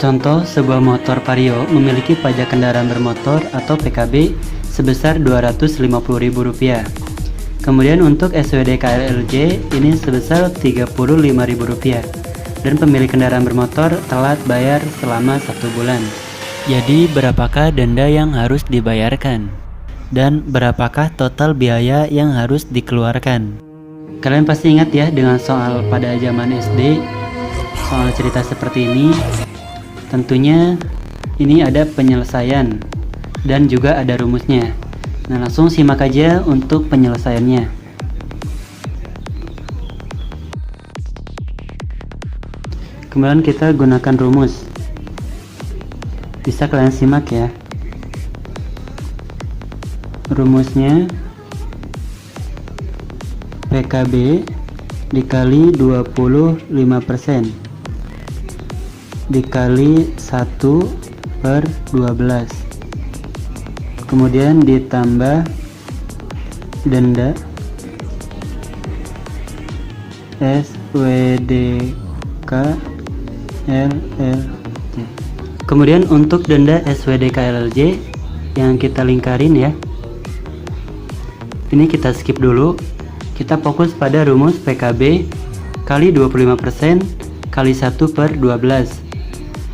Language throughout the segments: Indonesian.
Contoh, sebuah motor Vario memiliki pajak kendaraan bermotor atau PKB sebesar Rp250.000. Kemudian untuk SWD KLLJ ini sebesar Rp35.000. Dan pemilik kendaraan bermotor telat bayar selama 1 bulan. Jadi berapakah denda yang harus dibayarkan? Dan berapakah total biaya yang harus dikeluarkan? Kalian pasti ingat ya dengan soal pada zaman SD, soal cerita seperti ini. Tentunya ini ada penyelesaian dan juga ada rumusnya. Nah, langsung simak aja untuk penyelesaiannya. Kemudian kita gunakan rumus. Bisa kalian simak ya. Rumusnya PKB dikali 25% dikali 1/12, kemudian ditambah denda SWDK LLJ. Kemudian untuk denda SWDK LLJ yang kita lingkarin ya, ini kita skip dulu. Kita fokus pada rumus PKB kali 25% kali 1/12.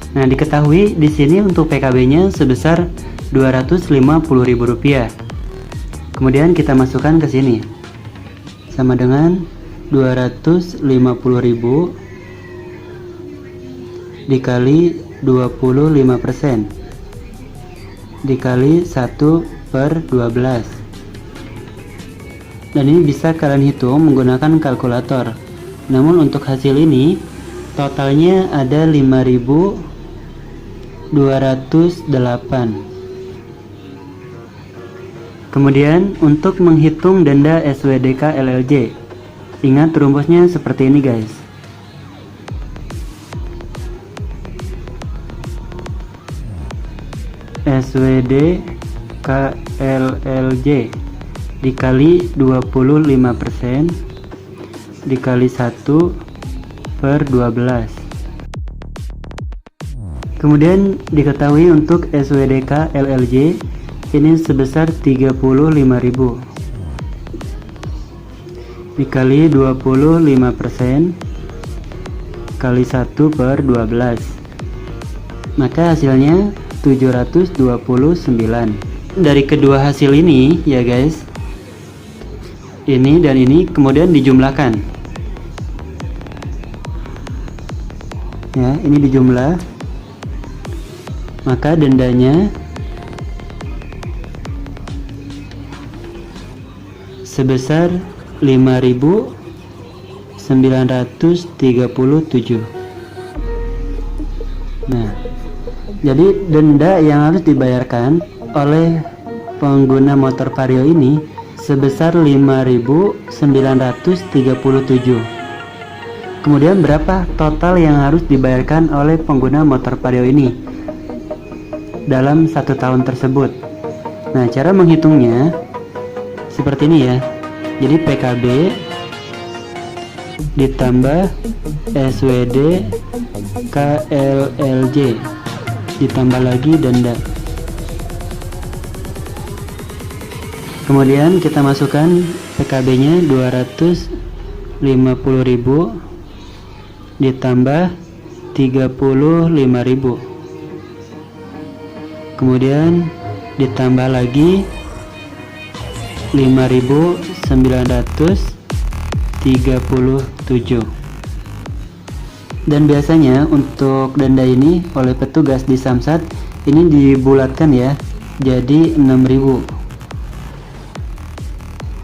Nah, diketahui di sini untuk PKB-nya sebesar Rp250.000. Kemudian kita masukkan ke sini. Sama dengan 250.000 dikali 25% dikali 1/12. Dan ini bisa kalian hitung menggunakan kalkulator. Namun untuk hasil ini totalnya ada 5.208. Kemudian untuk menghitung denda SWDK LLJ, ingat rumusnya seperti ini guys. SWDK LLJ dikali 25% dikali 1/12. Kemudian diketahui untuk SWDK LLJ ini sebesar 35.000 dikali 25% kali 1/12, maka hasilnya 729. Dari kedua hasil ini ya guys, ini dan ini kemudian dijumlahkan ya, ini dijumlah, maka dendanya sebesar 5.937. Nah, jadi denda yang harus dibayarkan oleh pengguna motor Vario ini sebesar 5.937. Kemudian berapa total yang harus dibayarkan oleh pengguna motor Vario ini dalam 1 tahun tersebut? Nah, cara menghitungnya seperti ini ya. Jadi PKB ditambah SWD KLLJ ditambah lagi denda. Kemudian kita masukkan PKB-nya 250.000 ditambah 35.000. Kemudian ditambah lagi 5.937. Dan biasanya untuk denda ini oleh petugas di Samsat ini dibulatkan ya, jadi 6.000.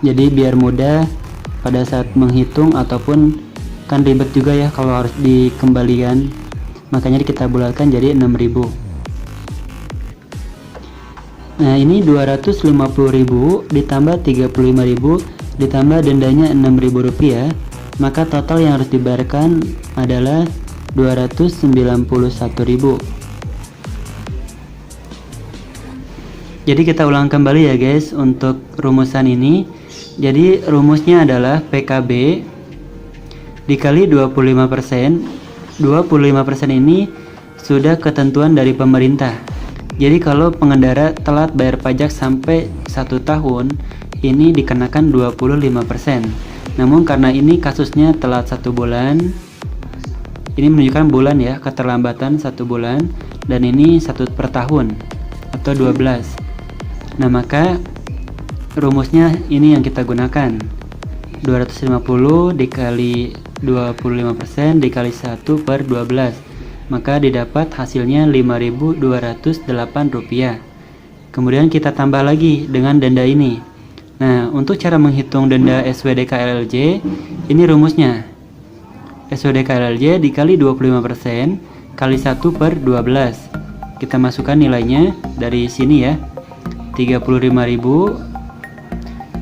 Jadi biar mudah pada saat menghitung, ataupun kan ribet juga ya kalau harus dikembalikan, makanya kita bulatkan jadi 6.000. Nah, ini 250.000 ditambah 35.000 ditambah dendanya Rp6.000, maka total yang harus dibayarkan adalah 291.000. Jadi kita ulang kembali ya guys untuk rumusan ini. Jadi rumusnya adalah PKB dikali 25%. 25% ini sudah ketentuan dari pemerintah. Jadi kalau pengendara telat bayar pajak sampai 1 tahun, ini dikenakan 25%. Namun karena ini kasusnya telat 1 bulan, ini menunjukkan bulan ya, keterlambatan 1 bulan, dan ini 1 per tahun atau 12. Nah, maka rumusnya ini yang kita gunakan. 250 dikali 25% dikali 1 per 12. Maka didapat hasilnya Rp5.208. Kemudian kita tambah lagi dengan denda ini. Nah, untuk cara menghitung denda SWDK LLJ, ini rumusnya. SWDK LLJ dikali 25% kali 1 per 12. Kita masukkan nilainya dari sini ya. 35.000.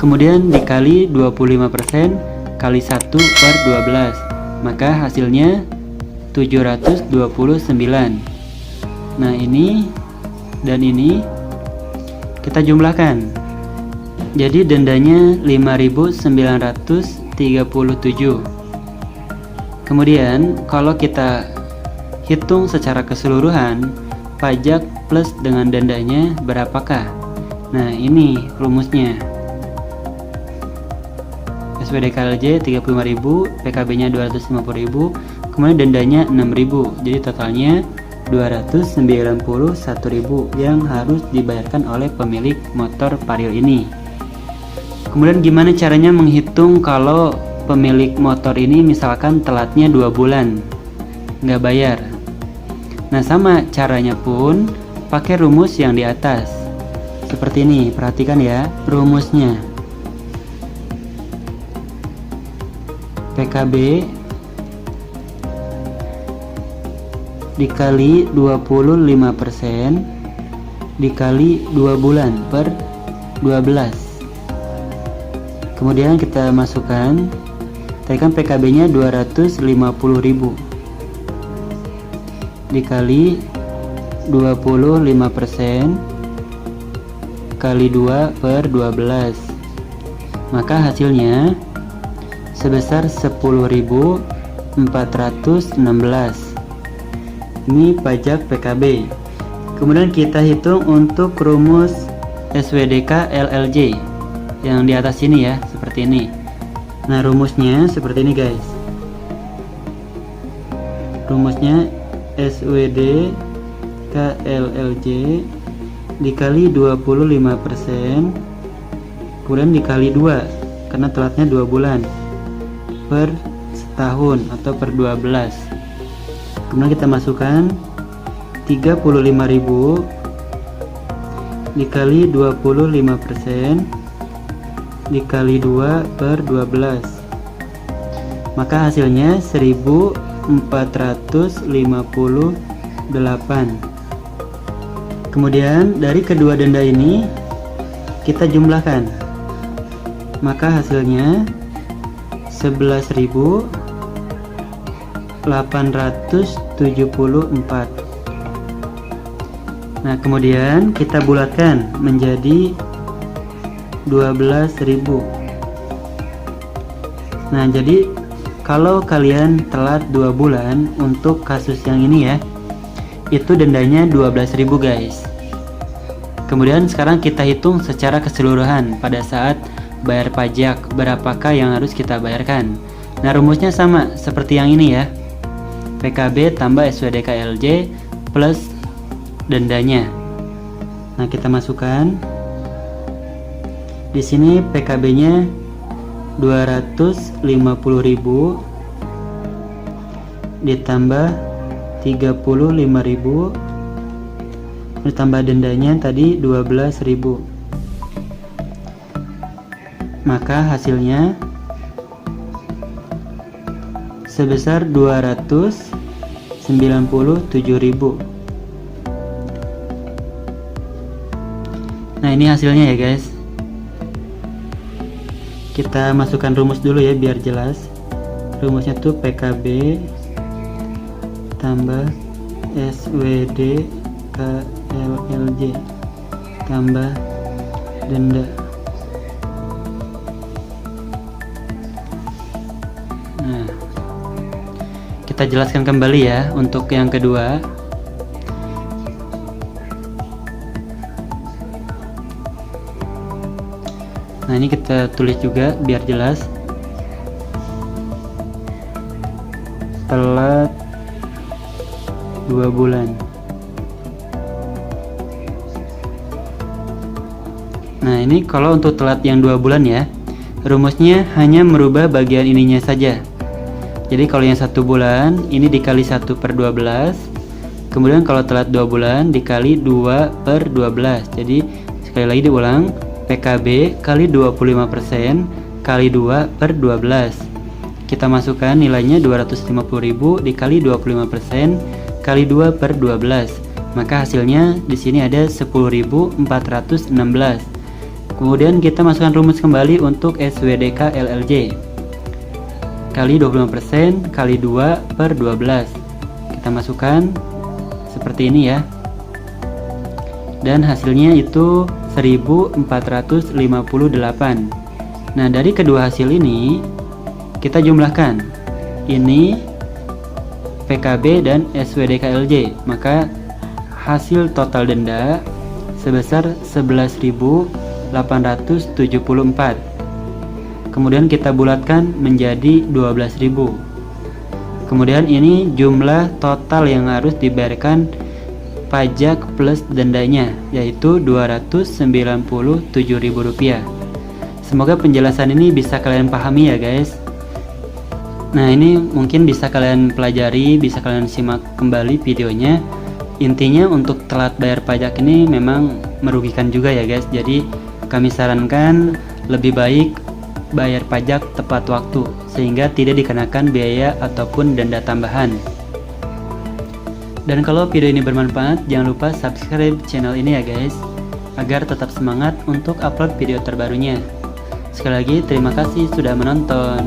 Kemudian dikali 25% kali 1 per 12. Maka hasilnya 729. Nah, ini dan ini kita jumlahkan. Jadi dendanya 5.937. Kemudian kalau kita hitung secara keseluruhan, pajak plus dengan dendanya berapakah? Nah, ini rumusnya. SWDK LLJ 35.000, PKB-nya 250.000, kemudian dendanya 6.000. Jadi totalnya 291.000 yang harus dibayarkan oleh pemilik motor Vario ini. Kemudian gimana caranya menghitung kalau pemilik motor ini misalkan telatnya 2 bulan nggak bayar? Nah, sama caranya pun pakai rumus yang di atas. Seperti ini, perhatikan ya rumusnya. PKB dikali 25% dikali 2 bulan per 12. Kemudian kita masukkan, tadi kan PKB nya 250.000 dikali 25% kali 2 per 12. Maka hasilnya sebesar 10.416. Ini pajak PKB. Kemudian kita hitung untuk rumus SWDK LLJ yang di atas ini ya, seperti ini. Nah, rumusnya seperti ini guys. Rumusnya SWDK LLJ dikali 25%, kemudian dikali 2 karena telatnya 2 bulan per setahun atau per 12. Kemudian kita masukkan 35.000 dikali 25% dikali 2 per 12. Maka hasilnya 1.458. Kemudian dari kedua denda ini kita jumlahkan. Maka hasilnya 11.874. Nah, kemudian kita bulatkan menjadi 12.000. Nah, jadi kalau kalian telat 2 bulan untuk kasus yang ini ya, itu dendanya 12.000 guys. Kemudian sekarang kita hitung secara keseluruhan pada saat bayar pajak, berapakah yang harus kita bayarkan. Nah, rumusnya sama seperti yang ini ya. PKB tambah SWDK LLJ plus dendanya. Nah, kita masukkan. Di sini PKB-nya 250.000 ditambah 35.000 ditambah dendanya tadi 12.000. Maka hasilnya sebesar 297.000. Nah, ini hasilnya ya guys. Kita masukkan rumus dulu ya biar jelas. Rumusnya tuh PKB tambah SWDK LLJ tambah denda. Nah, Kita jelaskan kembali ya untuk yang kedua. Nah, ini kita tulis juga biar jelas. Telat 2 bulan. Nah, ini kalau untuk telat yang 2 bulan ya, rumusnya hanya merubah bagian ininya saja. Jadi kalau yang 1 bulan ini dikali 1/12. Kemudian kalau telat 2 bulan dikali 2/12. Jadi sekali lagi diulang, PKB kali 25% kali 2/12. Kita masukkan nilainya 250.000 dikali 25% kali 2/12. Maka hasilnya di sini ada 10.416. Kemudian kita masukkan rumus kembali untuk SWDK LLJ. Kali 25% kali 2/12. Kita masukkan seperti ini ya. Dan hasilnya itu 1458. Nah, dari kedua hasil ini kita jumlahkan. Ini PKB dan SWDK-LJ. Maka hasil total denda sebesar 11.874. Kemudian kita bulatkan menjadi 12.000. Kemudian ini jumlah total yang harus dibayarkan pajak plus dendanya, yaitu Rp297.000. Semoga penjelasan ini bisa kalian pahami ya guys. Nah, ini mungkin bisa kalian pelajari, bisa kalian simak kembali videonya. Intinya untuk telat bayar pajak ini memang merugikan juga ya guys. Jadi kami sarankan lebih baik bayar pajak tepat waktu, sehingga tidak dikenakan biaya ataupun denda tambahan. Dan kalau video ini bermanfaat, jangan lupa subscribe channel ini ya guys, agar tetap semangat untuk upload video terbarunya. Sekali lagi terima kasih sudah menonton.